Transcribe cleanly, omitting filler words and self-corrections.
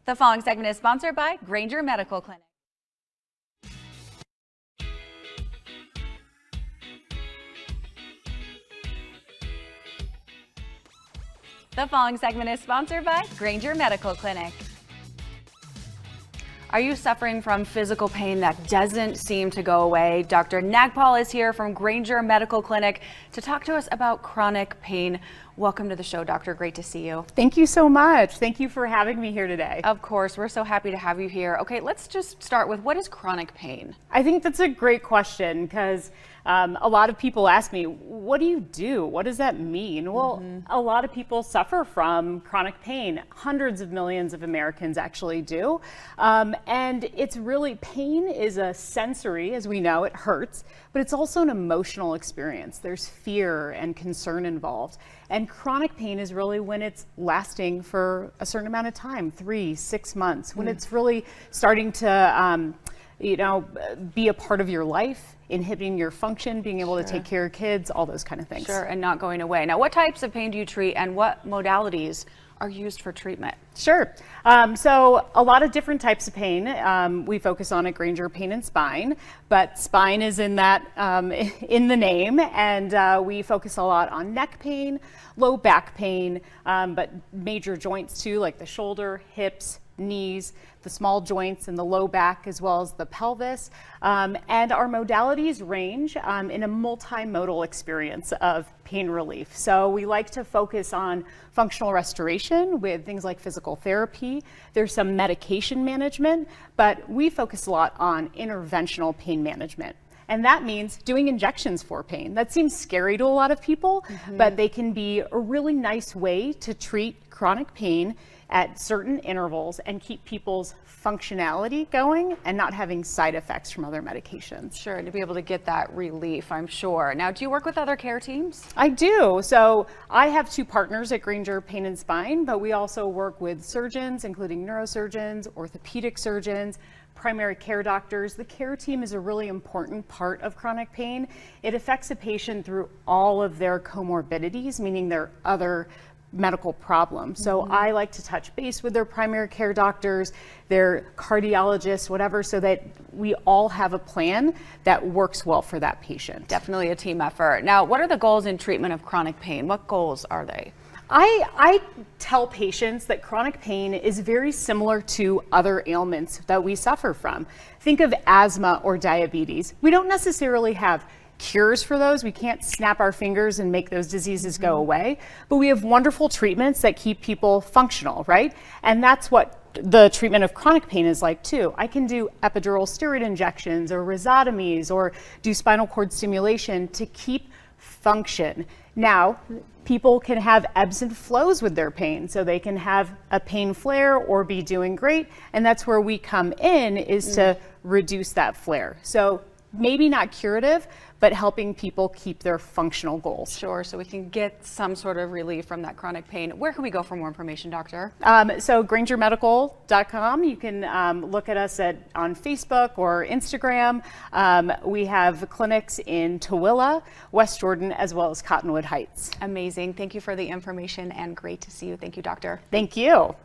The following segment is sponsored by Granger Medical Clinic. The following segment is sponsored by Granger Medical Clinic. Are you suffering from physical pain that doesn't seem to go away? Dr. Nagpal is here from Granger Medical Clinic to talk to us about chronic pain. Welcome to the show, Doctor. Great to see you. Thank you so much. Thank you for having me here today. Of course, we're so happy to have you here. Okay, let's just start with, what is chronic pain? I think that's a great question because a lot of people ask me, what do you do? What does that mean? Well, a lot of people suffer from chronic pain. Hundreds of millions of Americans actually do. And it's really, pain is a sensory, as we know, it hurts, but it's also an emotional experience. There's fear and concern involved. And chronic pain is really when it's lasting for a certain amount of time, 3-6 months, when it's really starting to be a part of your life, inhibiting your function, being able to take care of kids, all those kind of things. Sure, and not going away. Now, what types of pain do you treat and what modalities are used for treatment? Sure. So a lot of different types of pain. We focus on at Granger pain and spine, but spine is in that in the name, and we focus a lot on neck pain, low back pain, but major joints too, like the shoulder, hips, knees, the small joints in the low back, as well as the pelvis. And our modalities range in a multimodal experience of pain relief. So we like to focus on functional restoration with things like physical therapy. There's some medication management, but we focus a lot on interventional pain management. And that means doing injections for pain. That seems scary to a lot of people, but they can be a really nice way to treat chronic pain at certain intervals and keep people's functionality going and not having side effects from other medications. Sure, to be able to get that relief, I'm sure. Now, do you work with other care teams? I do. So I have 2 partners at Granger Pain and Spine, but we also work with surgeons, including neurosurgeons, orthopedic surgeons, primary care doctors. The care team is a really important part of chronic pain. It affects a patient through all of their comorbidities, meaning their other medical problems. So I like to touch base with their primary care doctors, their cardiologists, whatever, so that we all have a plan that works well for that patient. Definitely a team effort. Now, what are the goals in treatment of chronic pain? What goals are they? I tell patients that chronic pain is very similar to other ailments that we suffer from. Think of asthma or diabetes. We don't necessarily have cures for those. We can't snap our fingers and make those diseases go away, but we have wonderful treatments that keep people functional, right? And that's what the treatment of chronic pain is like too. I can do epidural steroid injections or rhizotomies or do spinal cord stimulation to keep function. Now, people can have ebbs and flows with their pain, so they can have a pain flare or be doing great, and that's where we come in, is to reduce that flare. So maybe not curative, but helping people keep their functional goals. Sure, so we can get some sort of relief from that chronic pain. Where can we go for more information, doctor? So grangermedical.com. You can look at us on Facebook or Instagram. We have clinics in Tooele, West Jordan, as well as Cottonwood Heights. Amazing. Thank you for the information and great to see you. Thank you, doctor. Thank you.